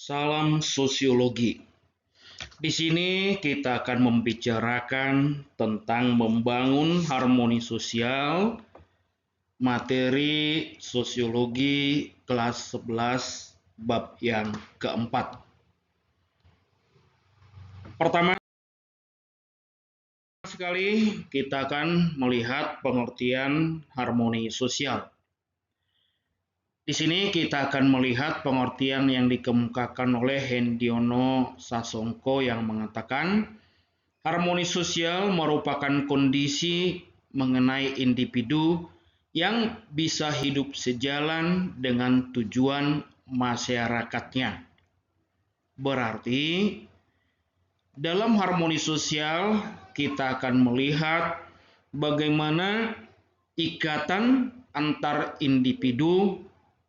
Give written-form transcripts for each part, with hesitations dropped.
Salam sosiologi. Di sini kita akan membicarakan tentang membangun harmoni sosial, materi sosiologi kelas 11 bab yang keempat. Pertama sekali kita akan melihat pengertian harmoni sosial. Di sini kita akan melihat pengertian yang dikemukakan oleh Hendiono Sasongko yang mengatakan harmoni sosial merupakan kondisi mengenai individu yang bisa hidup sejalan dengan tujuan masyarakatnya. Berarti dalam harmoni sosial kita akan melihat bagaimana ikatan antar individu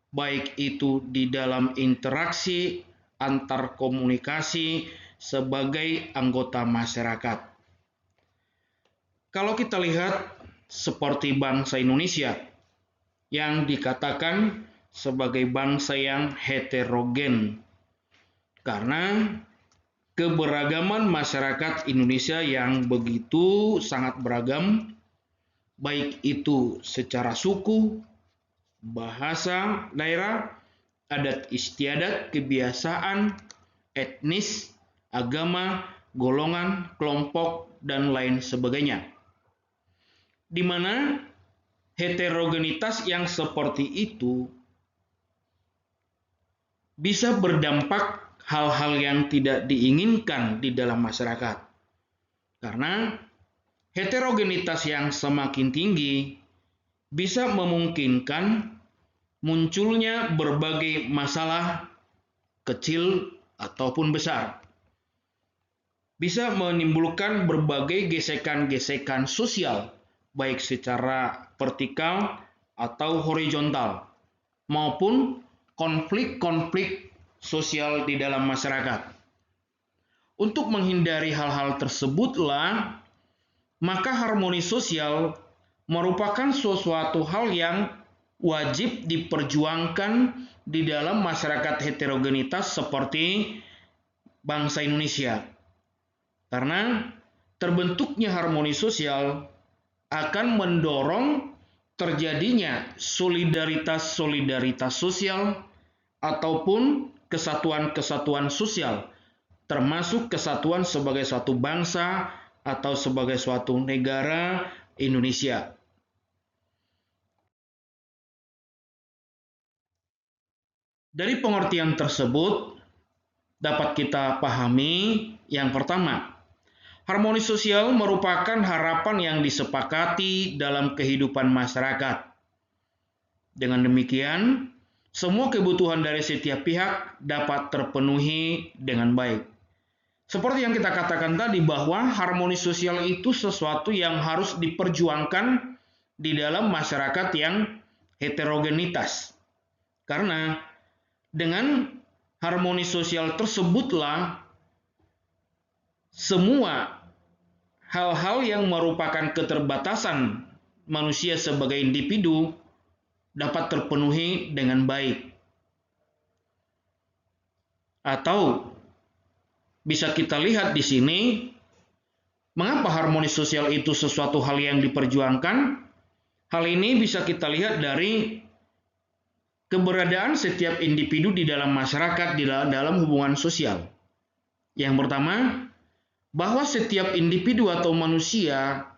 baik itu di dalam interaksi antar komunikasi sebagai anggota masyarakat. Kalau kita lihat seperti bangsa Indonesia yang dikatakan sebagai bangsa yang heterogen karena keberagaman masyarakat Indonesia yang begitu sangat beragam, baik itu secara suku, bahasa daerah, adat istiadat, kebiasaan, etnis, agama, golongan, kelompok, dan lain sebagainya. Di mana heterogenitas yang seperti itu bisa berdampak hal-hal yang tidak diinginkan di dalam masyarakat. Karena heterogenitas yang semakin tinggi bisa memungkinkan munculnya berbagai masalah kecil ataupun besar. Bisa menimbulkan berbagai gesekan-gesekan sosial, baik secara vertikal atau horizontal, maupun konflik-konflik sosial di dalam masyarakat. Untuk menghindari hal-hal tersebutlah, maka harmoni sosial merupakan sesuatu hal yang wajib diperjuangkan di dalam masyarakat heterogenitas seperti bangsa Indonesia. Karena terbentuknya harmoni sosial akan mendorong terjadinya solidaritas sosial ataupun kesatuan-kesatuan sosial, termasuk kesatuan sebagai suatu bangsa atau sebagai suatu negara Indonesia. Dari pengertian tersebut dapat kita pahami yang pertama, harmoni sosial merupakan harapan yang disepakati dalam kehidupan masyarakat. Dengan demikian, semua kebutuhan dari setiap pihak dapat terpenuhi dengan baik. Seperti yang kita katakan tadi bahwa harmoni sosial itu sesuatu yang harus diperjuangkan di dalam masyarakat yang heterogenitas. Karena dengan harmoni sosial tersebutlah semua hal-hal yang merupakan keterbatasan manusia sebagai individu dapat terpenuhi dengan baik. Atau bisa kita lihat di sini, mengapa harmoni sosial itu sesuatu hal yang diperjuangkan? Hal ini bisa kita lihat dari keberadaan setiap individu di dalam masyarakat, di dalam hubungan sosial. Yang pertama, bahwa setiap individu atau manusia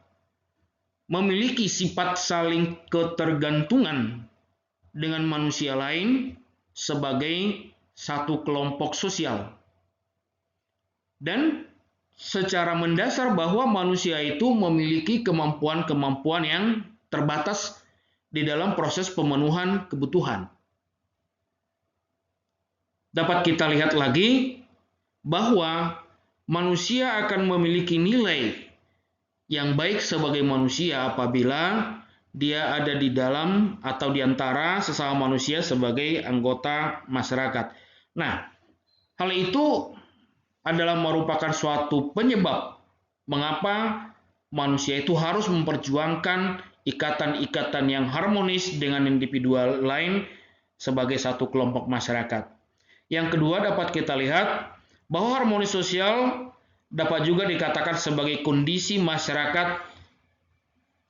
memiliki sifat saling ketergantungan dengan manusia lain sebagai satu kelompok sosial. Dan secara mendasar bahwa manusia itu memiliki kemampuan-kemampuan yang terbatas di dalam proses pemenuhan kebutuhan. Dapat kita lihat lagi bahwa manusia akan memiliki nilai yang baik sebagai manusia apabila dia ada di dalam atau di antara sesama manusia sebagai anggota masyarakat. Nah, hal itu adalah merupakan suatu penyebab mengapa manusia itu harus memperjuangkan ikatan-ikatan yang harmonis dengan individu lain sebagai satu kelompok masyarakat. Yang kedua, dapat kita lihat bahwa harmoni sosial dapat juga dikatakan sebagai kondisi masyarakat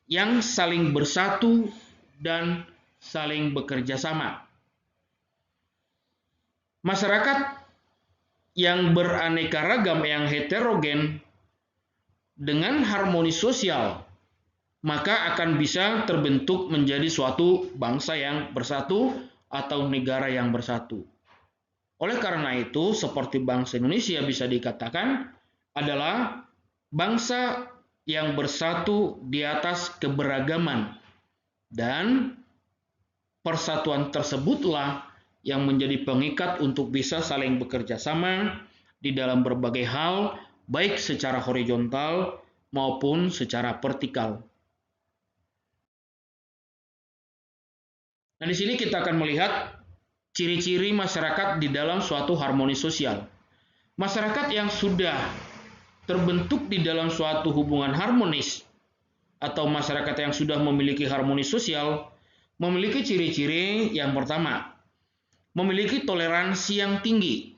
yang saling bersatu dan saling bekerja sama. Masyarakat yang beraneka ragam, yang heterogen, dengan harmoni sosial, maka akan bisa terbentuk menjadi suatu bangsa yang bersatu atau negara yang bersatu. Oleh karena itu, seperti bangsa Indonesia bisa dikatakan adalah bangsa yang bersatu di atas keberagaman, dan persatuan tersebutlah yang menjadi pengikat untuk bisa saling bekerja sama di dalam berbagai hal, baik secara horizontal maupun secara vertikal. Nah, di sini kita akan melihat ciri-ciri masyarakat di dalam suatu harmoni sosial. Masyarakat yang sudah terbentuk di dalam suatu hubungan harmonis atau masyarakat yang sudah memiliki harmoni sosial memiliki ciri-ciri yang pertama, memiliki toleransi yang tinggi.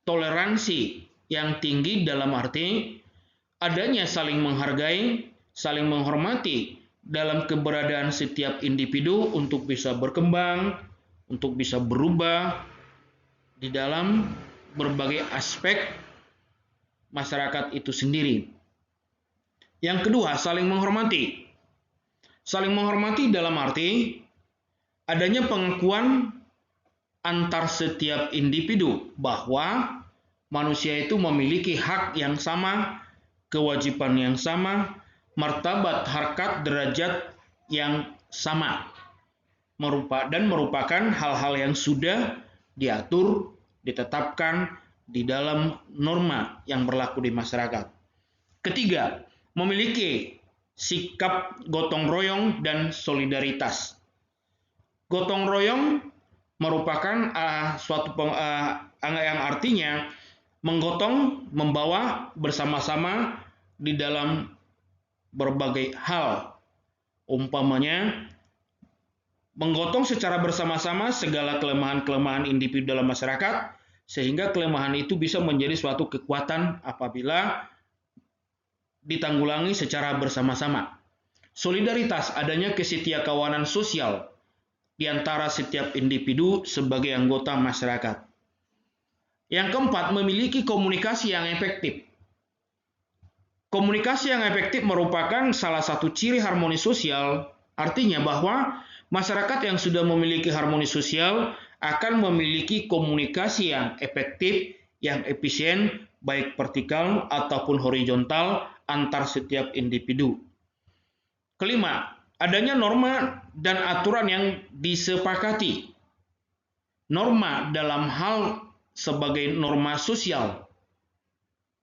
Toleransi yang tinggi dalam arti adanya saling menghargai, saling menghormati dalam keberadaan setiap individu untuk bisa berkembang, untuk bisa berubah di dalam berbagai aspek masyarakat itu sendiri. Yang kedua, saling menghormati. Saling menghormati dalam arti adanya pengakuan antar setiap individu bahwa manusia itu memiliki hak yang sama, kewajiban yang sama, martabat, harkat, derajat yang sama, dan merupakan hal-hal yang sudah diatur, ditetapkan di dalam norma yang berlaku di masyarakat. Ketiga, memiliki sikap gotong royong dan solidaritas. Gotong royong merupakan suatu yang artinya menggotong, membawa bersama-sama di dalam berbagai hal. Umpamanya, menggotong secara bersama-sama segala kelemahan-kelemahan individu dalam masyarakat, sehingga kelemahan itu bisa menjadi suatu kekuatan apabila ditanggulangi secara bersama-sama. Solidaritas, adanya kesetiakawanan sosial di antara setiap individu sebagai anggota masyarakat. Yang keempat, memiliki komunikasi yang efektif. Komunikasi yang efektif merupakan salah satu ciri harmoni sosial, artinya bahwa masyarakat yang sudah memiliki harmoni sosial akan memiliki komunikasi yang efektif, yang efisien, baik vertikal ataupun horizontal antar setiap individu. Kelima, adanya norma dan aturan yang disepakati. Norma dalam hal sebagai norma sosial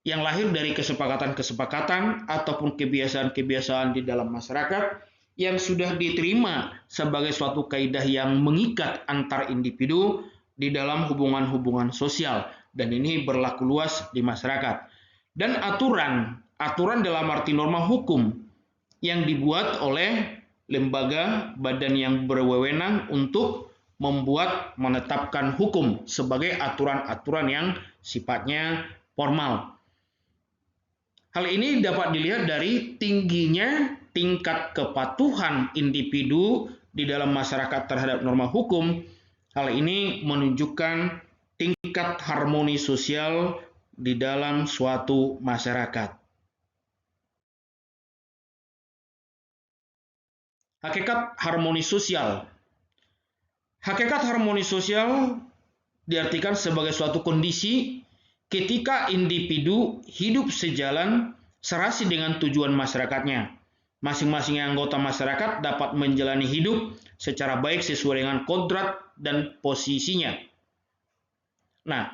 yang lahir dari kesepakatan-kesepakatan ataupun kebiasaan-kebiasaan di dalam masyarakat yang sudah diterima sebagai suatu kaidah yang mengikat antar individu di dalam hubungan-hubungan sosial, dan ini berlaku luas di masyarakat. Dan aturan dalam arti norma hukum yang dibuat oleh lembaga badan yang berwenang untuk menetapkan hukum sebagai aturan-aturan yang sifatnya formal. Hal ini dapat dilihat dari tingginya tingkat kepatuhan individu di dalam masyarakat terhadap norma hukum. Hal ini menunjukkan tingkat harmoni sosial di dalam suatu masyarakat. Hakikat harmoni sosial. Hakikat harmoni sosial diartikan sebagai suatu kondisi ketika individu hidup sejalan serasi dengan tujuan masyarakatnya. Masing-masing anggota masyarakat dapat menjalani hidup secara baik sesuai dengan kodrat dan posisinya. Nah,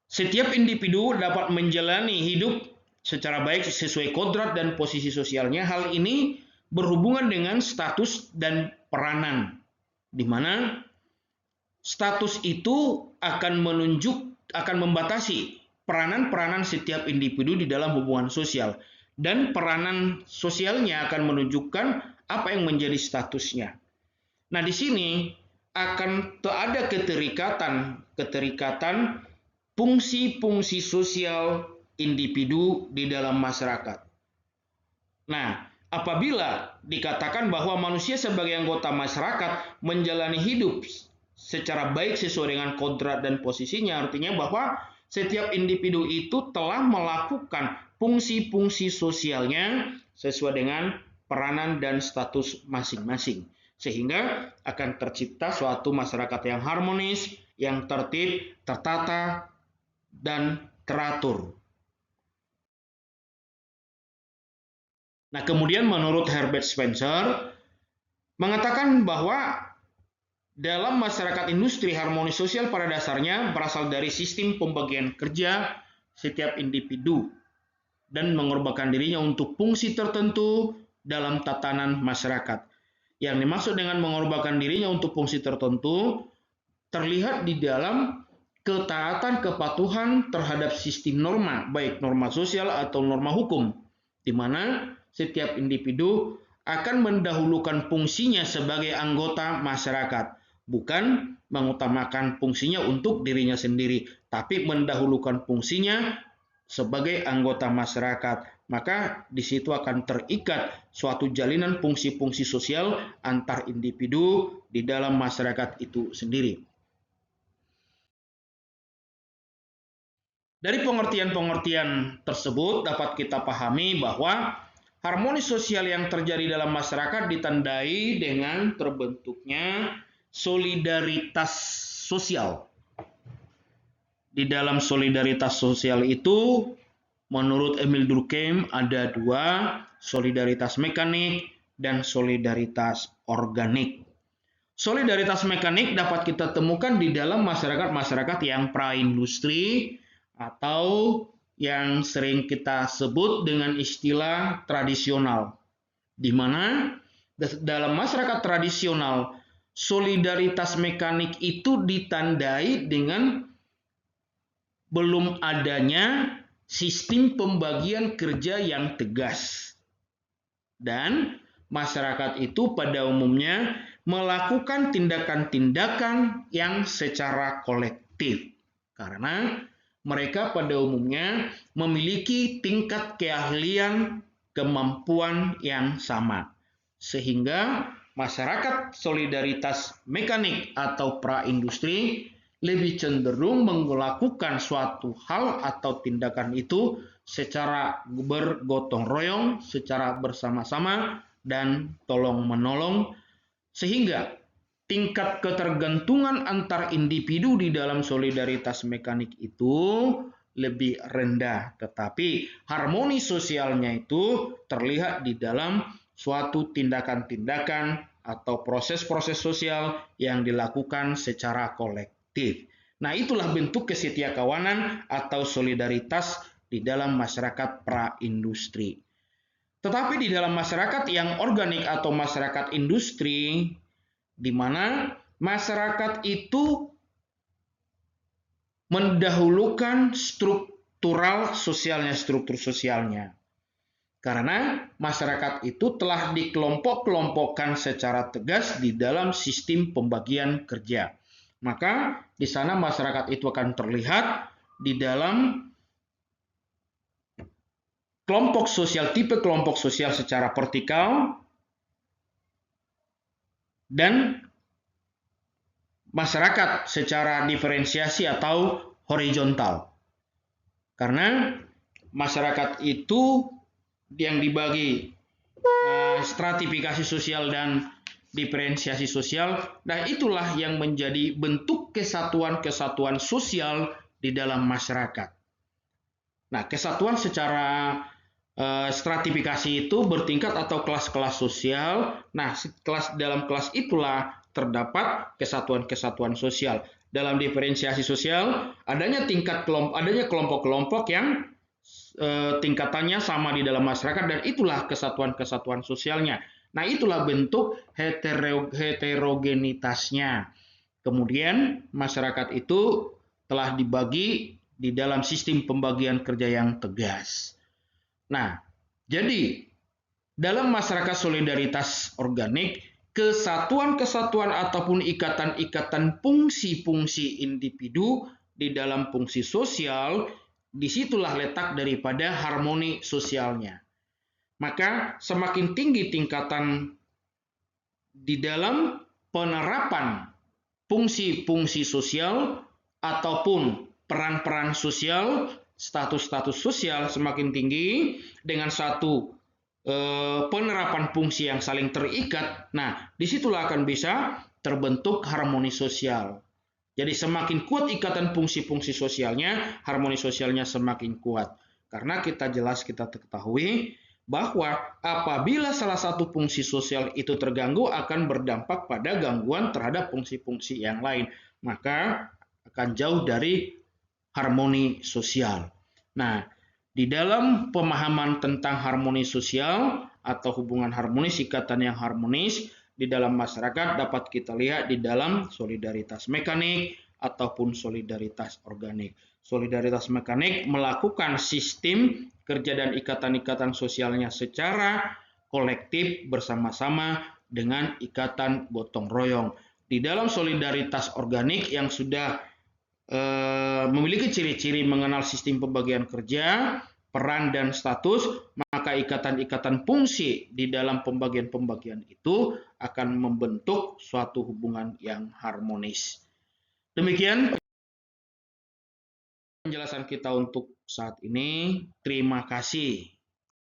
setiap individu dapat menjalani hidup secara baik sesuai kodrat dan posisi sosialnya. Hal ini berhubungan dengan status dan peranan, di mana status itu akan membatasi peranan-peranan setiap individu di dalam hubungan sosial, dan peranan sosialnya akan menunjukkan apa yang menjadi statusnya. Nah, di sini akan ada keterikatan fungsi-fungsi sosial individu di dalam masyarakat. Nah, apabila dikatakan bahwa manusia sebagai anggota masyarakat menjalani hidup secara baik sesuai dengan kodrat dan posisinya, artinya bahwa setiap individu itu telah melakukan fungsi-fungsi sosialnya sesuai dengan peranan dan status masing-masing. Sehingga akan tercipta suatu masyarakat yang harmonis, yang tertib, tertata, dan teratur. Nah, kemudian menurut Herbert Spencer mengatakan bahwa dalam masyarakat industri, harmoni sosial pada dasarnya berasal dari sistem pembagian kerja setiap individu dan mengorbankan dirinya untuk fungsi tertentu dalam tatanan masyarakat. Yang dimaksud dengan mengorbankan dirinya untuk fungsi tertentu terlihat di dalam ketaatan kepatuhan terhadap sistem norma, baik norma sosial atau norma hukum, di mana setiap individu akan mendahulukan fungsinya sebagai anggota masyarakat, bukan mengutamakan fungsinya untuk dirinya sendiri, tapi mendahulukan fungsinya sebagai anggota masyarakat. Maka di situ akan terikat suatu jalinan fungsi-fungsi sosial antar individu di dalam masyarakat itu sendiri. Dari pengertian-pengertian tersebut dapat kita pahami bahwa harmoni sosial yang terjadi dalam masyarakat ditandai dengan terbentuknya solidaritas sosial. Di dalam solidaritas sosial itu, menurut Emil Durkheim ada dua, solidaritas mekanik dan solidaritas organik. Solidaritas mekanik dapat kita temukan di dalam masyarakat-masyarakat yang praindustri atau yang sering kita sebut dengan istilah tradisional, di mana dalam masyarakat tradisional solidaritas mekanik itu ditandai dengan belum adanya sistem pembagian kerja yang tegas, dan masyarakat itu pada umumnya melakukan tindakan-tindakan yang secara kolektif karena mereka pada umumnya memiliki tingkat keahlian, kemampuan yang sama. Sehingga masyarakat solidaritas mekanik atau praindustri lebih cenderung melakukan suatu hal atau tindakan itu secara bergotong royong, secara bersama-sama, dan tolong-menolong, sehingga tingkat ketergantungan antar individu di dalam solidaritas mekanik itu lebih rendah, tetapi harmoni sosialnya itu terlihat di dalam suatu tindakan-tindakan atau proses-proses sosial yang dilakukan secara kolektif. Nah, itulah bentuk kesetiakawanan atau solidaritas di dalam masyarakat praindustri. Tetapi di dalam masyarakat yang organik atau masyarakat industri, di mana masyarakat itu mendahulukan struktur sosialnya. Karena masyarakat itu telah dikelompok-kelompokkan secara tegas di dalam sistem pembagian kerja. Maka di sana masyarakat itu akan terlihat di dalam kelompok sosial, tipe kelompok sosial secara vertikal, dan masyarakat secara diferensiasi atau horizontal. Karena masyarakat itu yang dibagi stratifikasi sosial dan diferensiasi sosial, nah itulah yang menjadi bentuk kesatuan-kesatuan sosial di dalam masyarakat. Nah, kesatuan secara stratifikasi itu bertingkat atau kelas-kelas sosial. Nah, dalam kelas itulah terdapat kesatuan-kesatuan sosial. Dalam diferensiasi sosial adanya kelompok-kelompok yang tingkatannya sama di dalam masyarakat, dan itulah kesatuan-kesatuan sosialnya. Nah, itulah bentuk heterogenitasnya. Kemudian masyarakat itu telah dibagi di dalam sistem pembagian kerja yang tegas. Nah, jadi dalam masyarakat solidaritas organik kesatuan-kesatuan ataupun ikatan-ikatan fungsi-fungsi individu di dalam fungsi sosial, disitulah letak daripada harmoni sosialnya. Maka semakin tinggi tingkatan di dalam penerapan fungsi-fungsi sosial ataupun peran-peran sosial, status-status sosial semakin tinggi dengan satu penerapan fungsi yang saling terikat, nah disitulah akan bisa terbentuk harmoni sosial. Jadi semakin kuat ikatan fungsi-fungsi sosialnya, harmoni sosialnya semakin kuat. Karena kita ketahui bahwa apabila salah satu fungsi sosial itu terganggu akan berdampak pada gangguan terhadap fungsi-fungsi yang lain. Maka akan jauh dari harmoni sosial. Nah, di dalam pemahaman tentang harmoni sosial atau hubungan harmonis, ikatan yang harmonis di dalam masyarakat dapat kita lihat di dalam solidaritas mekanik ataupun solidaritas organik. Solidaritas mekanik melakukan sistem kerja dan ikatan-ikatan sosialnya secara kolektif bersama-sama dengan ikatan gotong royong. Di dalam solidaritas organik yang sudah memiliki ciri-ciri mengenal sistem pembagian kerja, peran dan status, maka ikatan-ikatan fungsi di dalam pembagian-pembagian itu akan membentuk suatu hubungan yang harmonis. Demikian penjelasan kita untuk saat ini. Terima kasih.